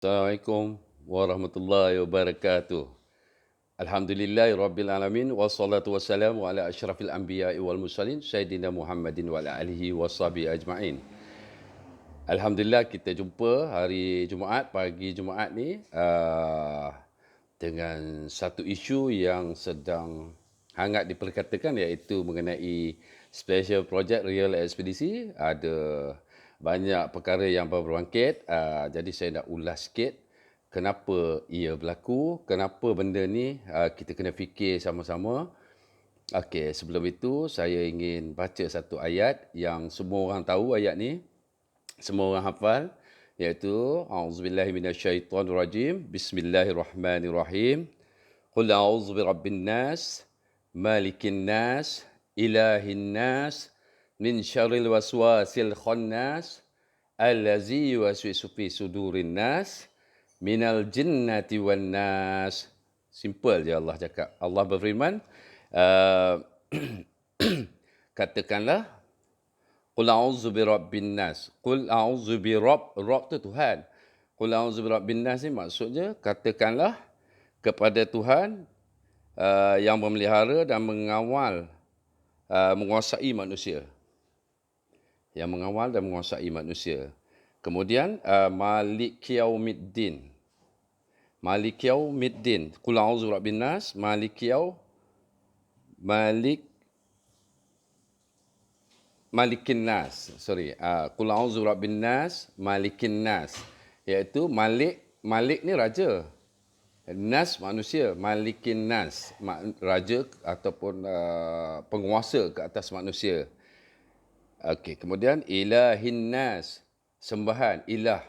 Assalamualaikum warahmatullahi wabarakatuh. Alhamdulillahirabbil alamin wassalatu wassalamu ala asyrafil anbiya'i wal mursalin sayyidina Muhammadin wa ala alihi washabihi ajmain. Alhamdulillah kita jumpa hari Jumaat, pagi Jumaat ni dengan satu isu yang sedang hangat diperkatakan, iaitu mengenai special project Real Ekspedisi. Ada banyak perkara yang berbangkit, jadi saya nak ulas sikit kenapa ia berlaku, kenapa benda ni kita kena fikir sama-sama. Okey, sebelum itu saya ingin baca satu ayat yang semua orang tahu ayat ni, semua orang hafal, iaitu auzubillahi minasyaitonirrajim. Bismillahirrahmanirrahim. Qul a'udzu birabbin nas, malikin nas, ilahin nas, min syarril waswasil khannas, allazi yuwaswisu fi sudurin nas, minal jinnati wan nas. Simple je Allah cakap. Allah berfirman, uh, katakanlah, Qul a'udzu birabbin nas. Qul a'udzu Rabb tu Tuhan. Qul a'udzu birabbin nas ni maksudnya katakanlah kepada Tuhan yang memelihara dan mengawal, menguasai manusia. Yang mengawal dan menguasai manusia. Kemudian Malik Yaumiddin. Malik Yaumiddin. Qul a'udzu birabbin nas, Malikin Nas. Qul a'udzu birabbin nas, Malikin Nas. Iaitu Malik ni raja. Nas manusia, Malikin Nas, raja ataupun penguasa ke atas manusia. Okey, kemudian Ilahin Nas, sembahan, ilah,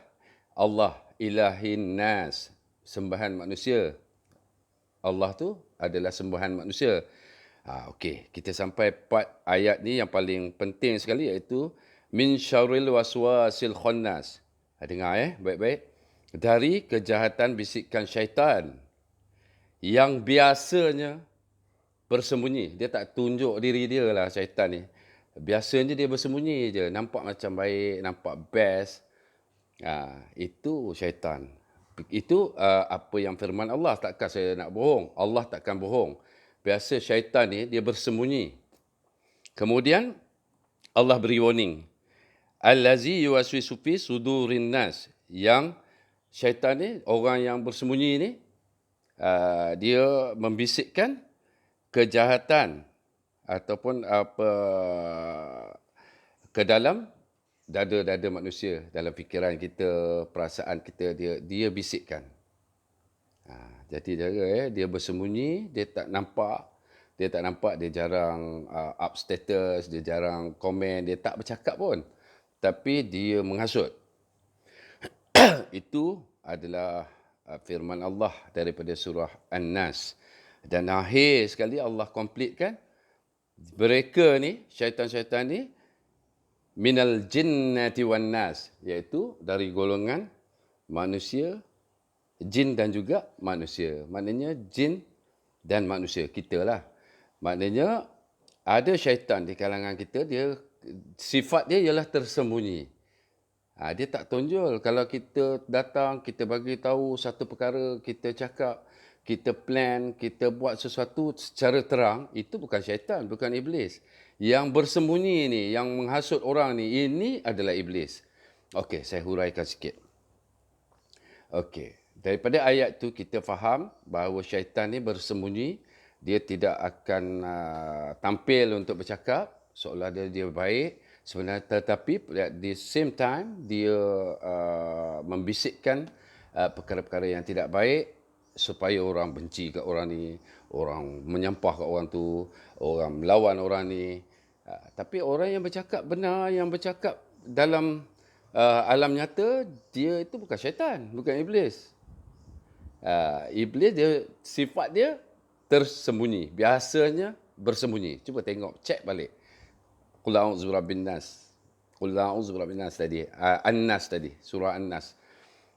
Allah, Ilahin Nas, sembahan manusia. Allah tu adalah sembahan manusia. Okey, kita sampai part ayat ni yang paling penting sekali, iaitu min syarril waswasil khannas. Dengar baik-baik. Dari kejahatan bisikan syaitan yang biasanya bersembunyi. Dia tak tunjuk diri dia lah, syaitan ni. Biasanya dia bersembunyi je, nampak macam baik, nampak best. Itu syaitan. Itu apa yang firman Allah. Takkan saya nak bohong. Allah takkan bohong. Biasa syaitan ni dia bersembunyi. Kemudian Allah beri warning. Allazi yuwaswisu fi sudurin nas. Yang syaitan ni, orang yang bersembunyi ni, dia membisikkan kejahatan ataupun ke dalam dada-dada manusia, dalam fikiran kita, perasaan kita, dia bisikkan. Jadi dia bersembunyi, dia tak nampak, dia jarang up status, dia jarang komen, dia tak bercakap pun. Tapi dia menghasut. Itu adalah firman Allah daripada surah An-Nas. Dan akhir sekali Allah komplitkan, mereka ni, syaitan-syaitan ni, minal jinnati wan nas, iaitu dari golongan manusia, jin dan juga manusia. Maknanya jin dan manusia, kita lah. Maknanya ada syaitan di kalangan kita, dia sifat dia ialah tersembunyi. Dia tak tonjol. Kalau kita datang, kita bagi tahu satu perkara, kita cakap, kita plan, kita buat sesuatu secara terang, itu bukan syaitan, bukan iblis. Yang bersembunyi ni, yang menghasut orang ni, ini adalah iblis. Okey, saya huraikan sikit. Okey, daripada ayat tu kita faham bahawa syaitan ni bersembunyi, dia tidak akan tampil untuk bercakap seolah dia baik, sebenarnya, tetapi at the same time dia membisikkan perkara-perkara yang tidak baik supaya orang benci kat orang ni, orang menyampah kat orang tu, orang melawan orang ni. Tapi orang yang bercakap benar, yang bercakap dalam alam nyata, dia itu bukan syaitan, bukan iblis. Iblis dia, sifat dia tersembunyi, biasanya bersembunyi. Cuba tengok, cek balik. Qul a'udzu birabbin nas. Qul a'udzu birabbin nas tadi, An-Nas tadi, surah An-Nas.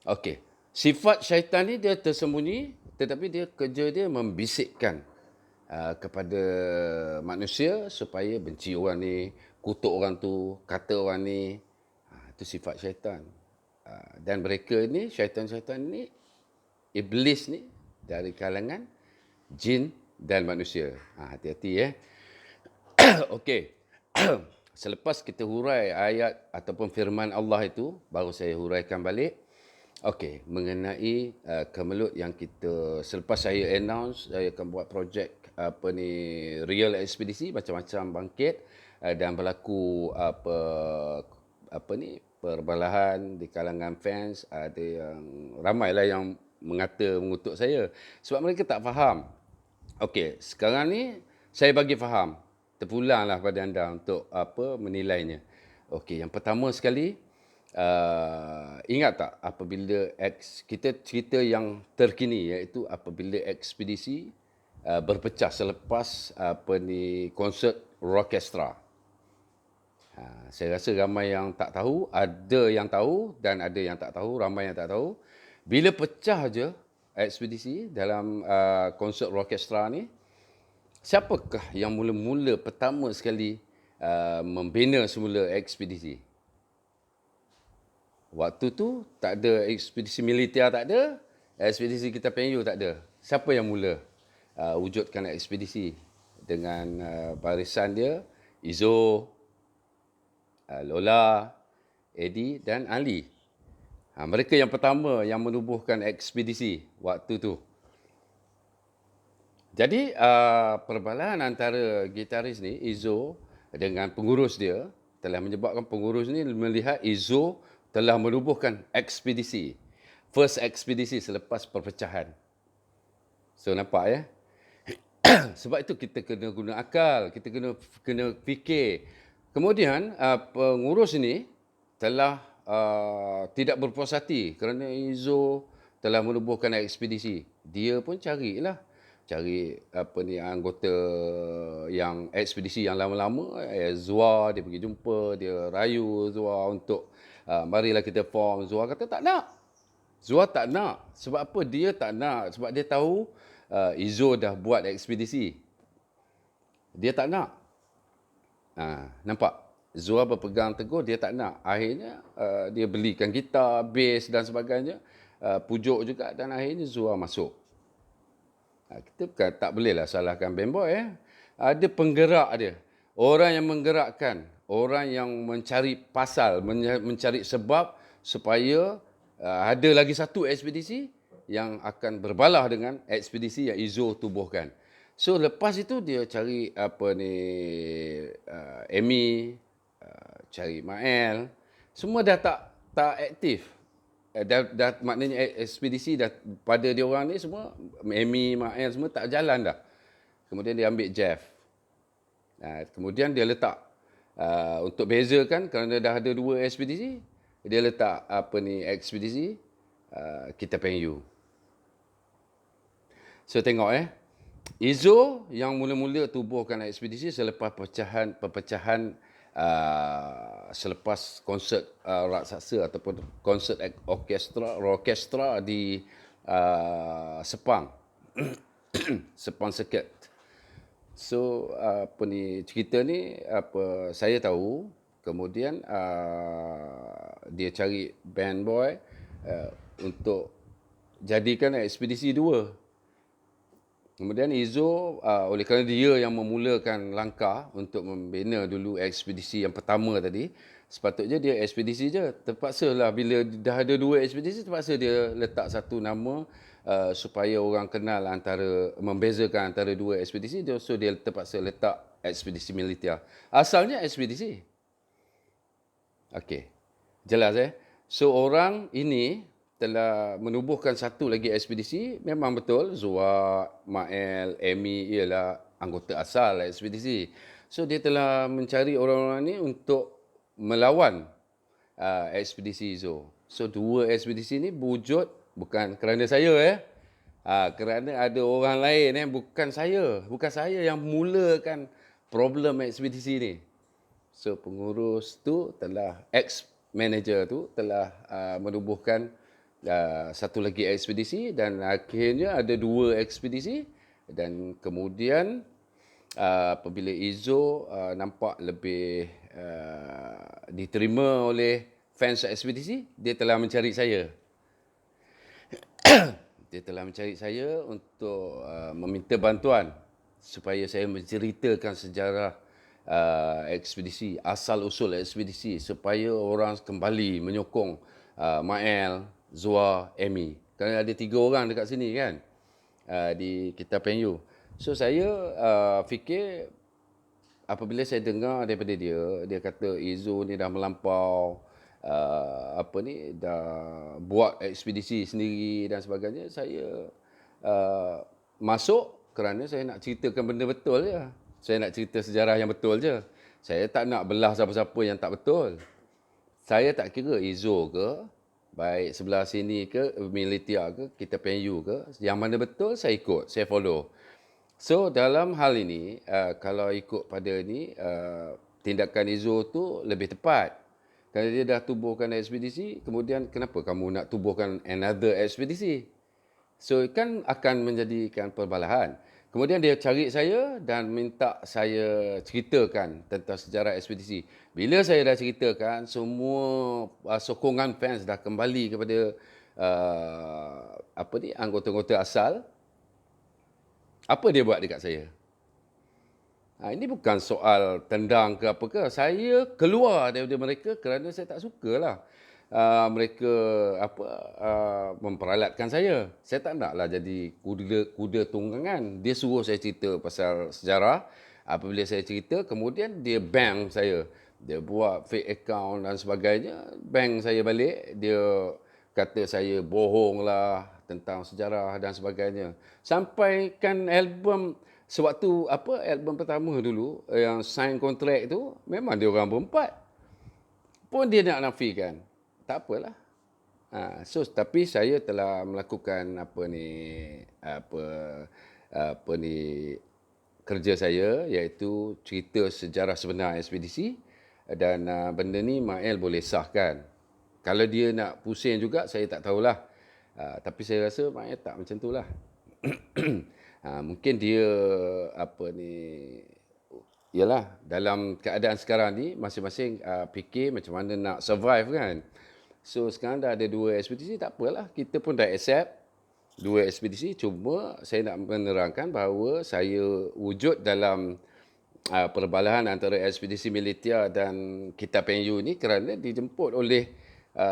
Okey, sifat syaitan ni dia tersembunyi, tetapi kerja dia membisikkan kepada manusia supaya benci orang ni, kutuk orang tu, kata orang ni. Itu sifat syaitan. Dan mereka ni, syaitan-syaitan ni, iblis ni dari kalangan jin dan manusia. Hati-hati Okey. Selepas kita hurai ayat ataupun firman Allah itu, baru saya huraikan balik. Okey, mengenai kemelut yang kita, selepas saya announce saya akan buat projek Real Ekspedisi, macam-macam bangkit dan berlaku perbalahan di kalangan fans. Ada yang ramailah yang mengutuk saya sebab mereka tak faham. Okey, sekarang ni saya bagi faham. Terpulanglah pada anda untuk menilainya. Okey, yang pertama sekali, ingat tak apabila kita cerita yang terkini, iaitu apabila ekspedisi berpecah selepas konsert Rockestra. Saya rasa ramai yang tak tahu, ada yang tahu dan ada yang tak tahu, ramai yang tak tahu. Bila pecah je ekspedisi dalam konsert Rockestra ni, siapakah yang mula-mula pertama sekali membina semula ekspedisi? Waktu tu tak ada ekspedisi militer, tak ada. Ekspedisi Kita Penyu tak ada. Siapa yang mula wujudkan ekspedisi? Dengan barisan dia, Izo, Lola, Eddie dan Ali. Mereka yang pertama yang menubuhkan ekspedisi waktu tu. Jadi perbalahan antara gitaris ni, Izo, dengan pengurus dia telah menyebabkan pengurus ni melihat Izo telah menubuhkan ekspedisi. First ekspedisi selepas perpecahan. So nampak Sebab itu kita kena guna akal, kita kena fikir. Kemudian pengurus ini telah tidak berpuas hati kerana Izo telah menubuhkan ekspedisi. Dia pun cari anggota yang ekspedisi yang lama-lama. Zua, dia pergi jumpa, dia rayu Zua untuk marilah kita form. Zua kata tak nak. Zua tak nak. Sebab apa dia tak nak? Sebab dia tahu Izo dah buat ekspedisi. Dia tak nak. Nampak? Zua berpegang teguh, dia tak nak. Akhirnya dia belikan gitar, bass dan sebagainya. Pujuk juga dan akhirnya Zua masuk. Kita bukan, tak bolehlah salahkan band boy. Ada penggerak dia. Orang yang menggerakkan. Orang yang mencari pasal, mencari sebab supaya ada lagi satu ekspedisi yang akan berbalah dengan ekspedisi yang Izo tubuhkan. So lepas itu dia cari Amy, cari Mael, semua dah tak aktif. Dah maknanya ekspedisi dah pada dia orang ni semua, Amy, Mael semua tak jalan dah. Kemudian dia ambil Jeff. Kemudian dia letak untuk bezakan kerana dah ada dua ekspedisi, dia letak ekspedisi Kita Penyu. So tengok Izo yang mula-mula tubuhkan ekspedisi selepas perpecahan selepas konsert raksasa ataupun konsert orkestra di Sepang. Sepang Circuit. So cerita ni saya tahu. Kemudian dia cari band boy untuk jadikan ekspedisi 2. Kemudian Izo, oleh kerana dia yang memulakan langkah untuk membina dulu ekspedisi yang pertama tadi, sepatutnya dia ekspedisi je. Terpaksalah bila dah ada 2 ekspedisi, terpaksa dia letak satu nama supaya orang kenal membezakan antara 2 ekspedisi. So dia terpaksa letak ekspedisi militer. Asalnya ekspedisi. Okey, jelas So orang ini telah menubuhkan satu lagi ekspedisi. Memang betul Zua, Mael, Amy ialah anggota asal ekspedisi. So dia telah mencari orang-orang ni untuk melawan ekspedisi Izo. So 2 ekspedisi ni wujud bukan kerana saya kerana ada orang lain bukan saya yang mulakan problem ekspedisi ni. So pengurus tu telah, ex-manager tu telah menubuhkan satu lagi ekspedisi dan akhirnya ada 2 ekspedisi. Dan kemudian apabila Izo nampak lebih diterima oleh fans ekspedisi, dia telah mencari saya. Dia telah mencari saya untuk meminta bantuan supaya saya menceritakan sejarah ekspedisi, asal-usul ekspedisi supaya orang kembali menyokong Mael, Zua, Amy. Kerana ada 3 orang dekat sini kan, di Kitab Penyu. So saya fikir apabila saya dengar daripada dia, dia kata Izo ni dah melampau, dah buat ekspedisi sendiri dan sebagainya, saya masuk kerana saya nak ceritakan benda betul je. Saya nak cerita sejarah yang betul je. Saya tak nak belah siapa-siapa yang tak betul. Saya tak kira Izo ke, baik sebelah sini ke, Militia ke, kita PNU ke, yang mana betul saya ikut, saya follow. So dalam hal ini, kalau ikut pada ni, tindakan Izo tu lebih tepat. Kerana dia dah tubuhkan ekspedisi, kemudian kenapa kamu nak tubuhkan another ekspedisi? So kan akan menjadikan perbalahan. Kemudian dia cari saya dan minta saya ceritakan tentang sejarah ekspedisi. Bila saya dah ceritakan, semua sokongan fans dah kembali kepada anggota-anggota asal. Apa dia buat dekat saya? Ini bukan soal tendang ke apa ke. Saya keluar daripada mereka kerana saya tak sukalah mereka memperalatkan saya. Saya tak naklah jadi kuda tunggangan. Dia suruh saya cerita pasal sejarah. Apabila saya cerita, kemudian dia bang saya. Dia buat fake account dan sebagainya. Bang saya balik. Dia kata saya bohong lah tentang sejarah dan sebagainya. Sampaikan album sewaktu album pertama dulu yang sign kontrak tu, memang dia orang berempat. Pun dia nak nafikan. Tak apalah. Tapi saya telah melakukan kerja saya, iaitu cerita sejarah sebenar ekspedisi, dan benda ni Mael boleh sahkan. Kalau dia nak pusing juga, saya tak tahulah. Tapi saya rasa Mael tak macam tu lah. Mungkin dia yalah, dalam keadaan sekarang ni masing-masing fikir macam mana nak survive kan. So sekarang dah ada 2 ekspedisi, tak apalah, kita pun dah accept 2 ekspedisi. Cuma saya nak menerangkan bahawa saya wujud dalam perbalahan antara ekspedisi Militia dan Kitab Penyu ni kerana dijemput oleh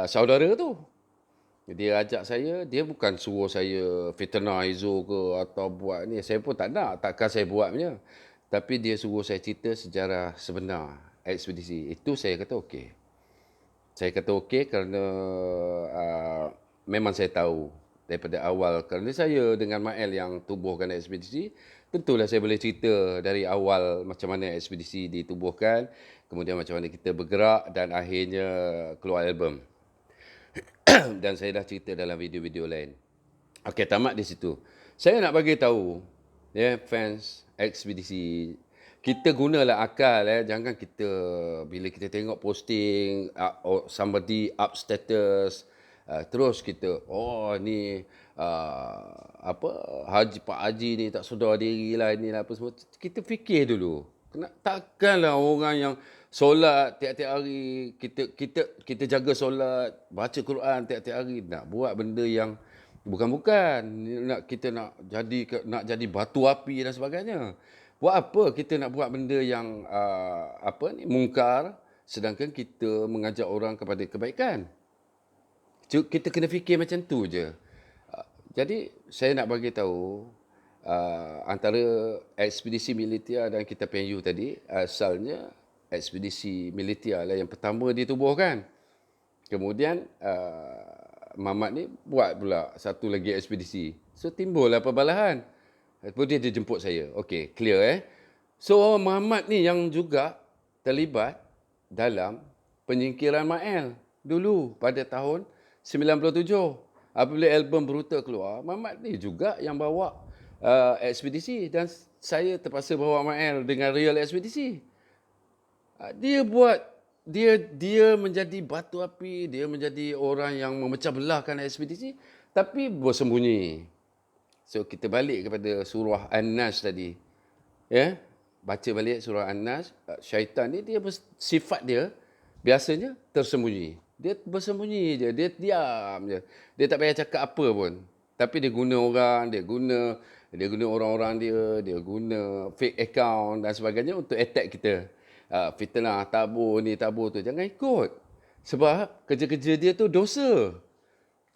saudara tu. Dia ajak saya, dia bukan suruh saya fitnah Izo ke atau buat ni. Saya pun tak nak, takkan saya buat punya. Tapi dia suruh saya cerita sejarah sebenar ekspedisi. Itu saya kata okey. Saya kata okey kerana memang saya tahu daripada awal. Kerana saya dengan Mael yang tubuhkan ekspedisi, tentulah saya boleh cerita dari awal macam mana ekspedisi ditubuhkan, kemudian macam mana kita bergerak dan akhirnya keluar album. Dan saya dah cerita dalam video-video lain. Okey, tamat di situ. Saya nak bagi tahu, fans ekspedisi, kita gunalah akal, jangan kita bila kita tengok posting somebody up status, terus kita ni Pak Haji ni tak sedar diri lah, inilah apa semua. Kita fikir dulu. Takkanlah orang yang solat tiap-tiap hari, kita jaga solat, baca Quran tiap-tiap hari, nak buat benda yang bukan-bukan, kita nak jadi batu api dan sebagainya. Buat apa kita nak buat benda yang mungkar sedangkan kita mengajak orang kepada kebaikan? Kita kena fikir macam tu je. Jadi saya nak bagi tahu antara ekspedisi Militia dan Kitab Penyu tadi, asalnya ekspedisi Militia lah yang pertama ditubuhkan. Kemudian Mamat ni buat pula satu lagi ekspedisi. So timbullah perbalahan. Kemudian dia jemput saya. Okey, clear So Mamat ni yang juga terlibat dalam penyingkiran Mael dulu pada tahun 97. Apabila album Brutal keluar, Mamat ni juga yang bawa ekspedisi dan saya terpaksa bawa Mael dengan real ekspedisi. Dia menjadi batu api, dia menjadi orang yang memecah belahkan ekspedisi tapi bersembunyi. So kita balik kepada surah An-Nas tadi. Baca balik surah An-Nas, syaitan ni dia sifat dia biasanya tersembunyi. Dia bersembunyi je, dia diam je. Dia tak payah cakap apa pun. Tapi dia guna orang, dia guna orang-orang dia guna fake account dan sebagainya untuk attack kita. Fitnah, tabur ni, tabur tu. Jangan ikut. Sebab kerja-kerja dia tu dosa.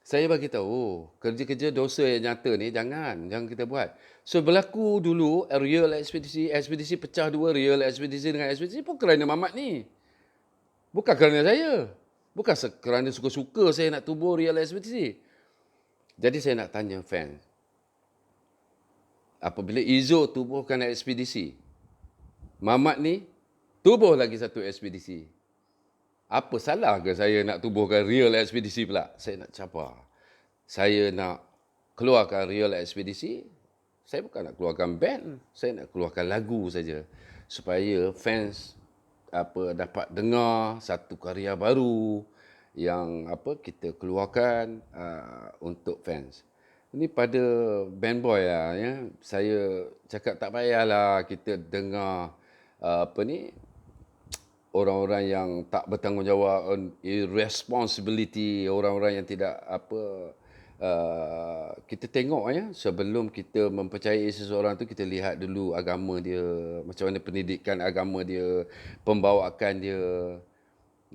Saya bagi tahu, kerja-kerja dosa yang nyata ni jangan kita buat. So berlaku dulu real ekspedisi pecah dua, real ekspedisi dengan ekspedisi pun kerana Mamat ni. Bukan kerana saya. Bukan kerana suka-suka saya nak tubuh real ekspedisi. Jadi saya nak tanya fans. Apabila Izo tubuhkan ekspedisi, Mamat ni tubuh lagi satu ekspedisi. Apa salah ke saya nak tubuhkan real ekspedisi pula? Saya nak cabar. Saya nak keluarkan real ekspedisi. Saya bukan nak keluarkan band. Saya nak keluarkan lagu saja. Supaya fans dapat dengar satu karya baru yang kita keluarkan untuk fans. Ini pada band boy lah ya. Saya cakap tak payahlah kita dengar orang-orang yang tak bertanggungjawab, irresponsibility, orang-orang yang tidak kita tengok ya, sebelum kita mempercayai seseorang tu, kita lihat dulu agama dia, macam mana pendidikan agama dia, pembawaan dia.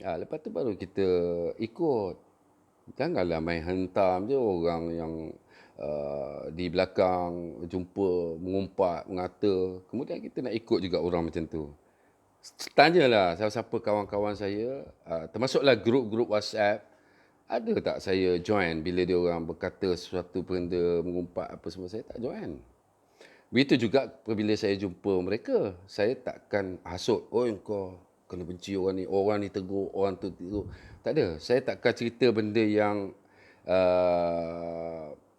Lepas tu baru kita ikut. Janganlah main hentam je orang yang di belakang jumpa, mengumpat, mengata. Kemudian kita nak ikut juga orang macam tu. Tanyalah siapa kawan-kawan saya, termasuklah grup-grup WhatsApp, ada tak saya join bila dia orang berkata sesuatu benda, mengumpat apa semua, saya tak join. Begitu juga apabila saya jumpa mereka, saya takkan hasut, oh kau kena benci orang ni tegur, orang tu tegur. Tak ada, saya takkan cerita benda yang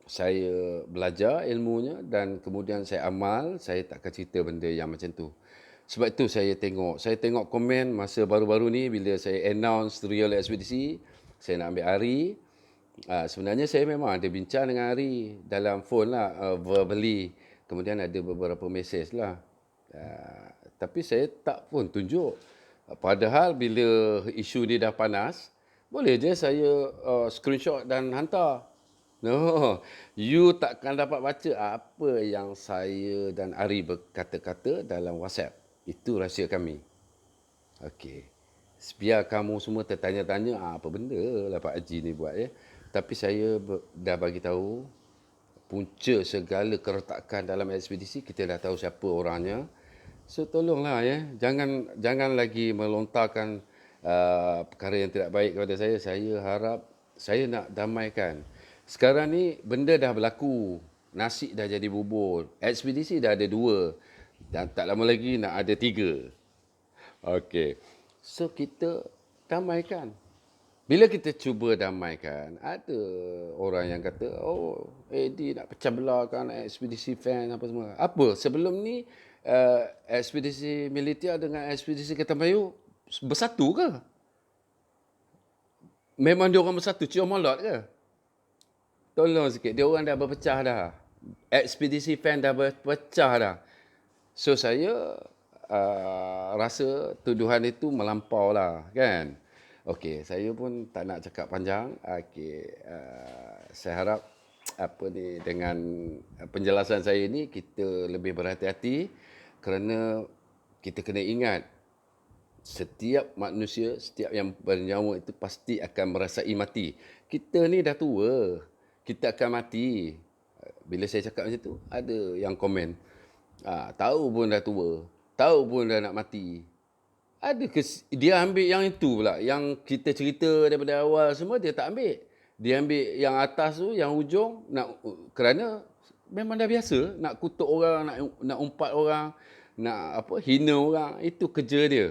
saya belajar ilmunya dan kemudian saya amal, saya takkan cerita benda yang macam tu. Sebab itu saya tengok komen masa baru-baru ni bila saya announce real ekspedisi, saya nak ambil Ari. Sebenarnya saya memang ada bincang dengan Ari dalam phone lah, verbally. Kemudian ada beberapa mesej lah. Tapi saya tak pun tunjuk. Padahal bila isu ni dah panas, boleh je saya screenshot dan hantar. No, you takkan dapat baca apa yang saya dan Ari berkata-kata dalam WhatsApp. Itu rahsia kami. Okey. Biar kamu semua tertanya-tanya apa benda lah Pak Haji ni buat ya. Tapi saya dah bagi tahu punca segala keretakan dalam ekspedisi, kita dah tahu siapa orangnya. So tolonglah ya, jangan lagi melontarkan perkara yang tidak baik kepada saya. Saya harap, saya nak damaikan. Sekarang ni benda dah berlaku. Nasi dah jadi bubur. Ekspedisi dah ada 2. Dan tak lama lagi nak ada 3. Okey. So kita damaikan. Bila kita cuba damaikan, ada orang yang kata, oh, Eddie nak pecah belahkan ekspedisi fan apa semua. Apa? Sebelum ni ekspedisi militer dengan ekspedisi Ketambayu bersatu ke? Memang dia orang bersatu, cium molot ke? Tolong sikit, dia orang dah berpecah dah. Ekspedisi fan dah berpecah dah. So saya rasa tuduhan itu melampau lah kan. Okey, saya pun tak nak cakap panjang. Okey, saya harap dengan penjelasan saya ini kita lebih berhati-hati kerana kita kena ingat setiap manusia, setiap yang bernyawa itu pasti akan merasai mati. Kita ni dah tua, kita akan mati. Bila saya cakap macam tu, ada yang komen, tahu pun dah tua, tahu pun dah nak mati. Dia ambil yang itu pula, yang kita cerita daripada awal semua dia tak ambil. Dia ambil yang atas tu, yang hujung, kerana memang dah biasa nak kutuk orang, nak umpat orang, nak hina orang, itu kerja dia.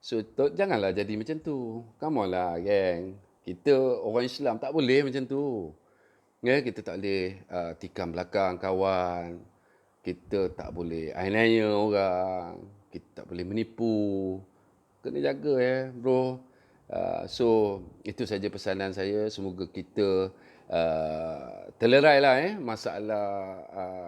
So janganlah jadi macam tu. Come on lah geng. Kita orang Islam tak boleh macam tu. Ya, kita tak boleh tikam belakang kawan. Kita tak boleh aniaya orang. Kita tak boleh menipu. Kena jaga bro. So itu saja pesanan saya. Semoga kita terlerailah masalah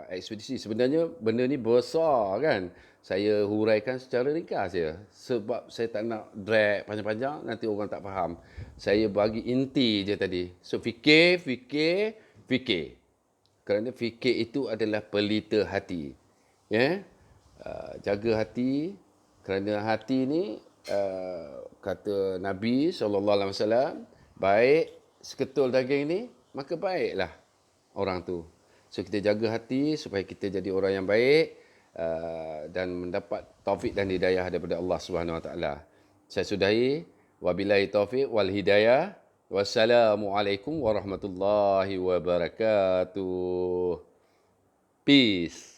ekspedisi. Sebenarnya benda ni besar kan. Saya huraikan secara ringkas je. Sebab saya tak nak drag panjang-panjang, nanti orang tak faham. Saya bagi inti je tadi. So fikir, fikir, fikir. Kerana fikir itu adalah pelita hati. Ya. Jaga hati, kerana hati ni kata Nabi SAW, baik seketul daging ni, maka baiklah orang tu. So kita jaga hati supaya kita jadi orang yang baik dan mendapat taufik dan hidayah daripada Allah Subhanahu Wa Taala. Saya sudahi, wabillahi taufik wal hidayah. Wassalamualaikum warahmatullahi wabarakatuh. Peace.